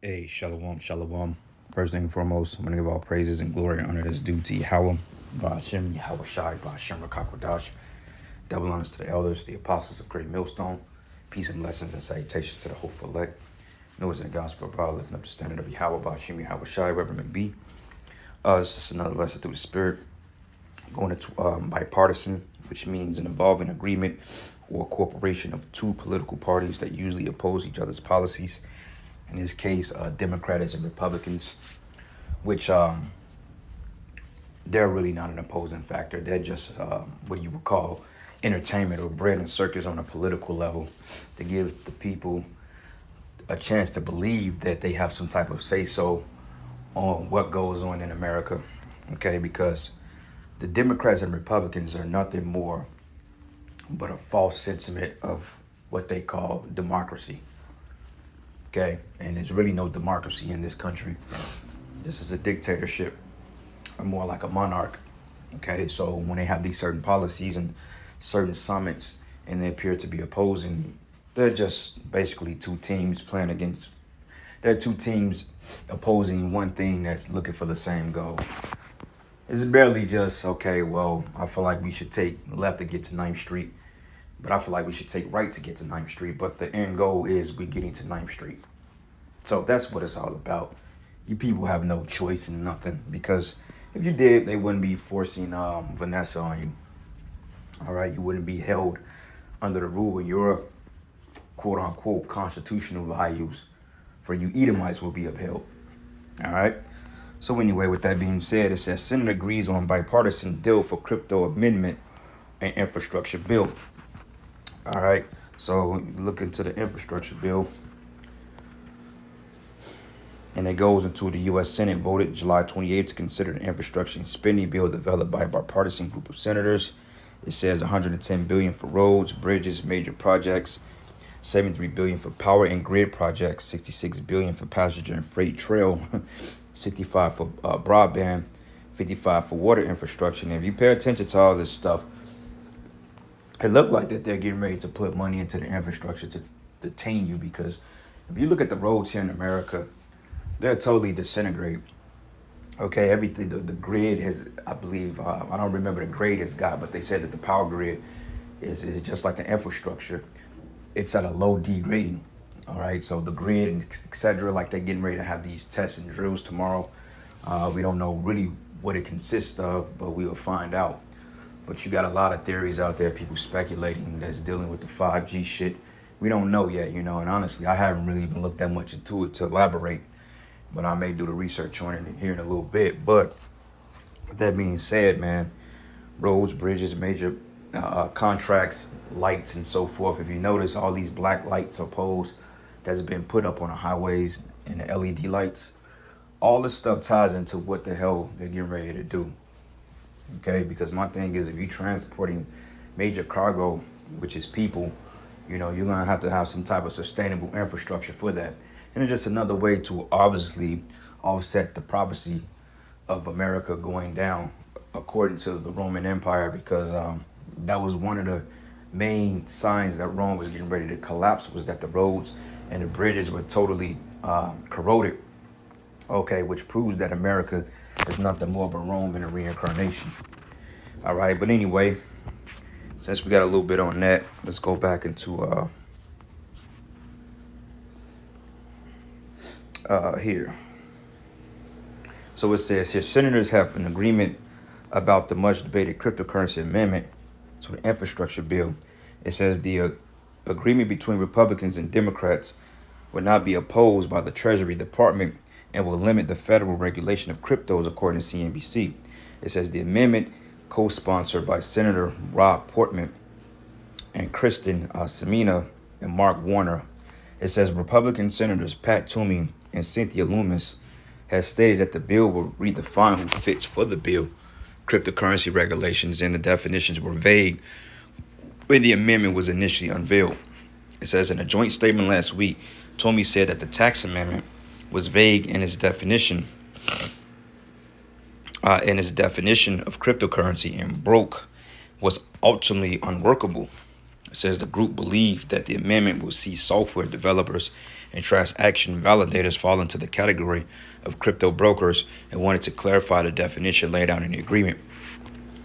Hey, shalom, shalom. First thing and foremost, I'm going to give all praises and glory and honor that's due to Yahweh, Ba'ashem, Yahweh Shai, Ba'ashem, Rakakwadash. Double honors to the elders, the apostles of Great Millstone. Peace and blessings and salutations to the hopeful elect. Noah's in the gospel of God, lifting up the standard of Yahweh, Ba'ashem, Yahweh Shai, wherever it may be. It's just another lesson through the Spirit. Going into bipartisan, which means an involving agreement or a corporation of two political parties that usually oppose each other's policies. In this case, Democrats and Republicans, which they're really not an opposing factor. They're just what you would call entertainment or bread and circus on a political level to give the people a chance to believe that they have some type of say-so on what goes on in America, okay? Because the Democrats and Republicans are nothing more but a false sentiment of what they call democracy. Okay, and there's really no democracy in this country. This is a dictatorship, or more like a monarch. Okay, so when they have these certain policies and certain summits, and they appear to be opposing, they're just basically two teams playing against. They're two teams opposing one thing that's looking for the same goal. It's barely just okay. Well, I feel like we should take left to get to 9th Street. But I feel like we should take right to get to 9th Street. But the end goal is we getting to 9th Street. So that's what it's all about. You people have no choice in nothing. Because if you did, they wouldn't be forcing Vanessa on you. All right? You wouldn't be held under the rule of your quote-unquote constitutional values. For you Edomites will be upheld. All right? So anyway, with that being said, it says Senate agrees on bipartisan deal for crypto amendment and infrastructure bill. All right, so look into the infrastructure bill, and it goes into the U.S. Senate voted July 28th to consider the infrastructure and spending bill developed by a bipartisan group of senators. It says $110 billion for roads, bridges, major projects, $73 billion for power and grid projects, $66 billion for passenger and freight trail, $65 for broadband, $55 for water infrastructure. And if you pay attention to all this stuff, it looked like that they're getting ready to put money into the infrastructure to detain you, because if you look at the roads here in America, they're totally disintegrated. Okay, everything, the grid has, I believe, I don't remember the grade it's got, but they said that the power grid is just like the infrastructure. It's at a low degrading. All right, so the grid, etc., like they're getting ready to have these tests and drills tomorrow. We don't know really what it consists of, but we will find out. But you got a lot of theories out there, people speculating that's dealing with the 5G shit. We don't know yet, and honestly, I haven't really even looked that much into it to elaborate. But I may do the research on it here in a little bit. But with that being said, man, roads, bridges, major contracts, lights, and so forth. If you notice, all these black lights or poles that's been put up on the highways and the LED lights, all this stuff ties into what the hell they're getting ready to do. Okay, because my thing is, if you're transporting major cargo, which is people, you're going to have some type of sustainable infrastructure for that. And it's just another way to obviously offset the prophecy of America going down according to the Roman Empire, because that was one of the main signs that Rome was getting ready to collapse, was that the roads and the bridges were totally corroded. Okay, which proves that America is nothing more but Rome in a reincarnation. All right, but anyway, since we got a little bit on that, let's go back into here. So it says here, senators have an agreement about the much debated cryptocurrency amendment to the infrastructure bill. It says the agreement between Republicans and Democrats will not be opposed by the Treasury Department and will limit the federal regulation of cryptos, according to CNBC. It says the amendment, co-sponsored by Senator Rob Portman and Kristen Sinema and Mark Warner. It says Republican Senators Pat Toomey and Cynthia Lummis has stated that the bill will redefine who fits for the bill. Cryptocurrency regulations and the definitions were vague when the amendment was initially unveiled. It says in a joint statement last week, Toomey said that the tax amendment was vague in its definition of cryptocurrency, and broke was ultimately unworkable. It says the group believed that the amendment will see software developers and transaction validators fall into the category of crypto brokers and wanted to clarify the definition laid out in the agreement.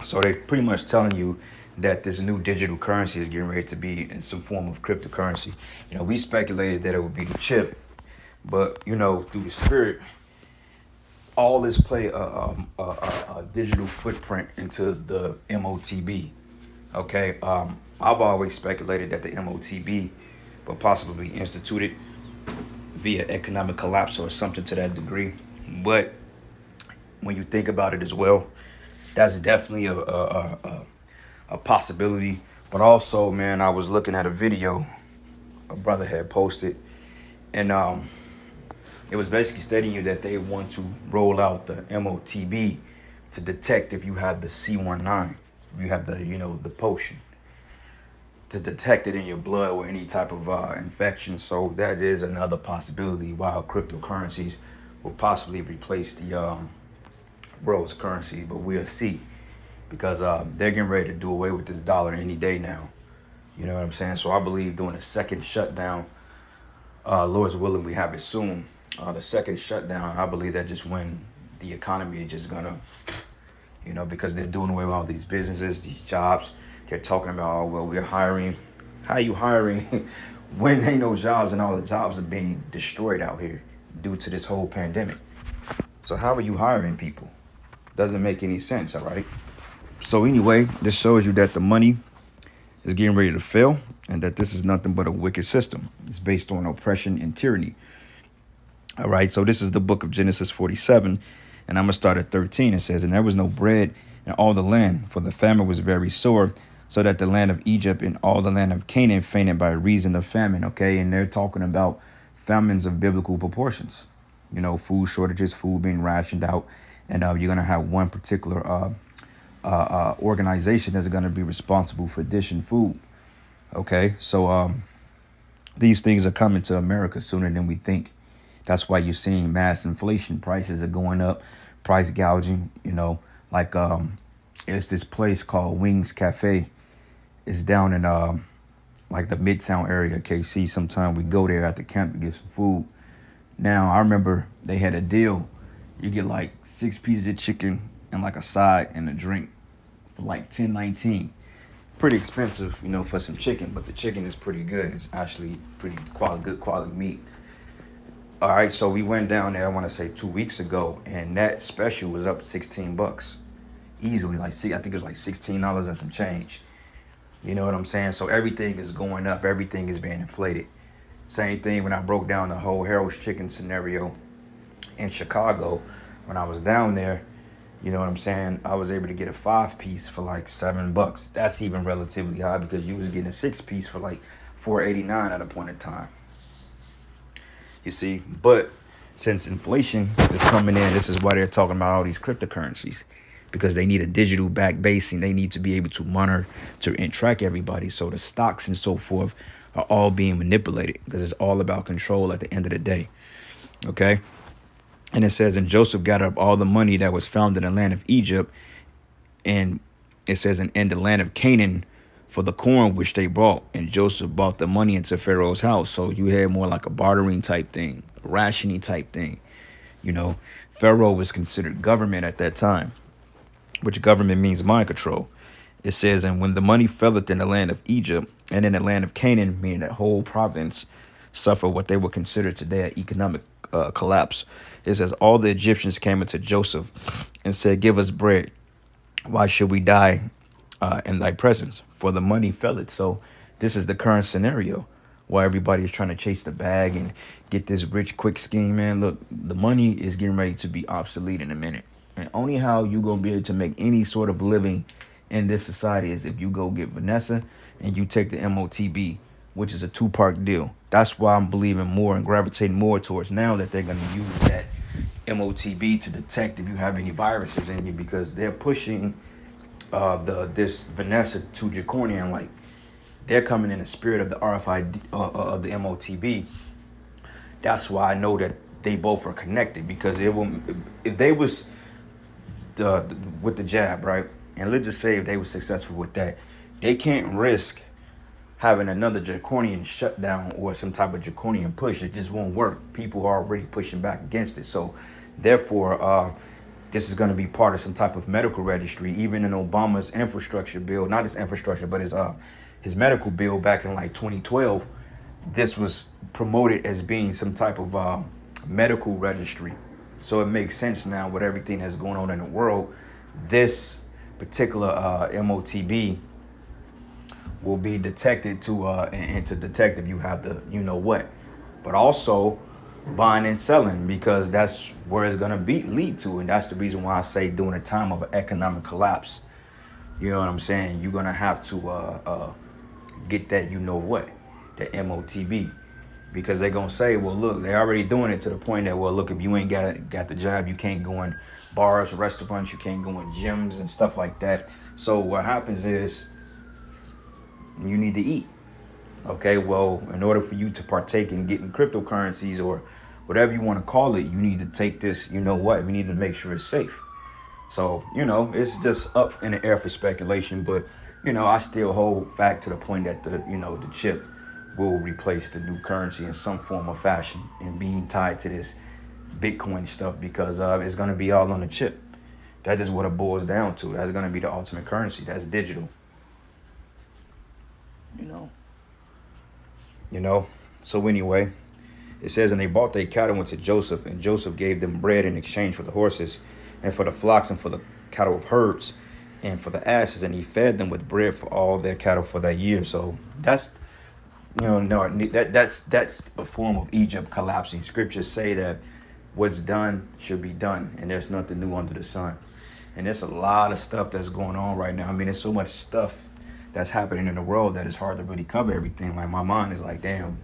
So they're pretty much telling you that this new digital currency is getting ready to be in some form of cryptocurrency. We speculated that it would be the chip, but through the spirit, all this play a digital footprint into the MOTB. Okay, I've always speculated that the MOTB will possibly be instituted via economic collapse or something to that degree. But when you think about it as well, that's definitely a possibility. But also, man, I was looking at a video a brother had posted, and it was basically stating you that they want to roll out the MOTB to detect if you have the C19, if you have the potion, to detect it in your blood or any type of infection. So that is another possibility while cryptocurrencies will possibly replace the world's currencies, but we'll see, because they're getting ready to do away with this dollar any day now. You know what I'm saying? So I believe during a second shutdown, Lord's willing, we have it soon. The second shutdown, I believe that just when the economy is just gonna, because they're doing away with all these businesses, these jobs. They're talking about, oh, well, we're hiring. How are you hiring when ain't no jobs and all the jobs are being destroyed out here due to this whole pandemic? So how are you hiring people? Doesn't make any sense, all right? So anyway, this shows you that the money is getting ready to fail and that this is nothing but a wicked system. It's based on oppression and tyranny. All right, so this is the book of Genesis 47, and I'm going to start at 13. It says, "And there was no bread in all the land, for the famine was very sore, so that the land of Egypt and all the land of Canaan fainted by reason of famine." Okay, and they're talking about famines of biblical proportions. Food shortages, food being rationed out, and you're going to have one particular organization that's going to be responsible for dishing food. Okay, so these things are coming to America sooner than we think. That's why you're seeing mass inflation. Prices are going up, price gouging. It's this place called Wings Cafe. It's down in the Midtown area, KC. Sometime we go there at the camp to get some food. Now, I remember they had a deal. You get like 6 pieces of chicken and like a side and a drink for like $10.19. Pretty expensive, for some chicken, but the chicken is pretty good. It's actually pretty good quality meat. All right, so we went down there, I want to say 2 weeks ago, and that special was up $16 easily. I think it was like $16 and some change. You know what I'm saying? So everything is going up. Everything is being inflated. Same thing when I broke down the whole Harold's Chicken scenario in Chicago. When I was down there, you know what I'm saying, I was able to get a 5-piece for like $7. That's even relatively high, because you was getting a 6-piece for like $4.89 at a point in time. You see, but since inflation is coming in, this is why they're talking about all these cryptocurrencies, because they need a digital back basing. They need to be able to monitor and track everybody. So the stocks and so forth are all being manipulated, because it's all about control at the end of the day. Okay. And it says, "And Joseph gathered up all the money that was found in the land of Egypt." And it says, "And in the land of Canaan, for the corn which they brought. And Joseph brought the money into Pharaoh's house." So you had more like a bartering type thing, a rationing type thing. Pharaoh was considered government at that time, which government means mind control. It says, "And when the money felleth in the land of Egypt and in the land of Canaan," meaning that whole province, suffered what they would consider today an economic collapse. It says, "All the Egyptians came unto Joseph and said, Give us bread. Why should we die in thy presence? For the money felleth." So this is the current scenario why everybody is trying to chase the bag and get this rich quick scheme, man. Look, the money is getting ready to be obsolete in a minute. And only how you going to be able to make any sort of living in this society is if you go get Vanessa and you take the MOTB, which is a 2-part deal. That's why I'm believing more and gravitating more towards now that they're going to use that MOTB to detect if you have any viruses in you, because they're pushing this Vanessa to Draconian. Like, they're coming in the spirit of the RFID of the MOTB. That's why I know that they both are connected, because if they was with the jab, right, and let's just say if they were successful with that, they can't risk having another draconian shutdown or some type of draconian push. It just won't work. People are already pushing back against it. So therefore, this is going to be part of some type of medical registry. Even in Obama's infrastructure bill, not his infrastructure, but his medical bill back in like 2012, this was promoted as being some type of medical registry. So it makes sense now with everything that's going on in the world. This particular MOTB will be detected to and to detect if you have the you know what, but also buying and selling, because that's where it's gonna be lead to, and that's the reason why I say during a time of an economic collapse, you know what I'm saying, you're gonna have to get that you know what, the MOTB, because they're gonna say, well, look, they're already doing it to the point that, well, look, if you ain't got the job, you can't go in bars, restaurants, you can't go in gyms and stuff like that. So what happens is you need to eat. Okay, well, in order for you to partake in getting cryptocurrencies or whatever you want to call it, you need to take this, you know what, we need to make sure it's safe. So, you know, it's just up in the air for speculation, but, you know, I still hold fact to the point that the chip will replace the new currency in some form or fashion and being tied to this Bitcoin stuff, because it's going to be all on the chip. That is what it boils down to. That's going to be the ultimate currency. That's digital. You know. So anyway, it says, and they bought their cattle unto Joseph, and Joseph gave them bread in exchange for the horses, and for the flocks, and for the cattle of herds, and for the asses, and he fed them with bread for all their cattle for that year. So that's that's a form of Egypt collapsing. Scriptures say that what's done should be done, and there's nothing new under the sun. And there's a lot of stuff that's going on right now. I mean, there's so much stuff that's happening in the world that it's hard to really cover everything. Like, my mind is like, damn,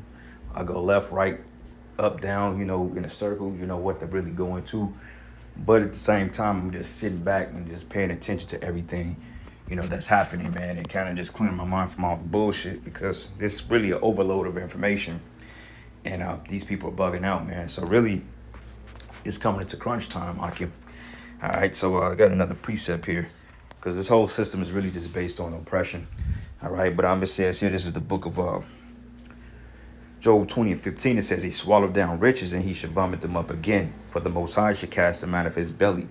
I go left, right, up, down, in a circle, what they're really going to. But at the same time, I'm just sitting back and just paying attention to everything, that's happening, man, and kind of just clearing my mind from all the bullshit, because this is really an overload of information, and these people are bugging out, man. So really, it's coming into crunch time, Akim. All right, so I got another precept here, because this whole system is really just based on oppression. All right, but I'm just saying here, this is the book of Job 20:15. It says, he swallowed down riches, and he should vomit them up again, for the Most High should cast them out of his belly.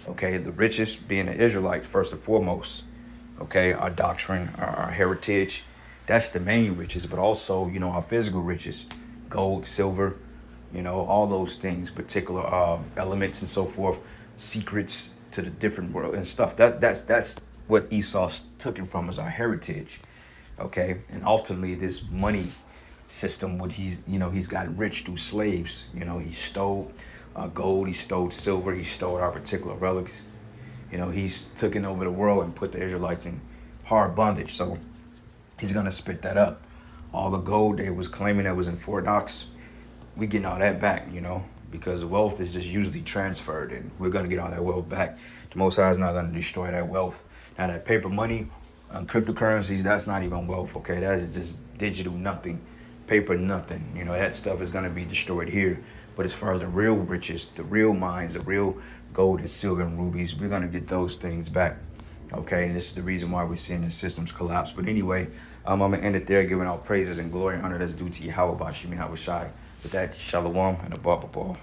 Okay, the riches being the Israelites first and foremost. Okay, our doctrine, our heritage, that's the main riches, but also, our physical riches, gold, silver, all those things, particular elements and so forth, secrets to the different world and stuff. That's what Esau took it from, as our heritage. Okay, and ultimately this money system, what he's gotten rich through slaves. He stole gold, he stole silver, he stole our particular relics. He's taken over the world and put the Israelites in hard bondage. So he's gonna spit that up. All the gold they was claiming that was in Fort Knox, we getting all that back, because wealth is just usually transferred, and we're gonna get all that wealth back. The Most High is not gonna destroy that wealth. Now that paper money, cryptocurrencies, that's not even wealth. Okay, that's just digital nothing, paper nothing. That stuff is gonna be destroyed here. But as far as the real riches, the real mines, the real gold and silver and rubies, we're gonna get those things back. Okay, and this is the reason why we're seeing the systems collapse. But anyway, I'm gonna end it there, giving out praises and glory and honor that's due to Yahweh Bashim Yahweh Shai. With that, shalom and a ball.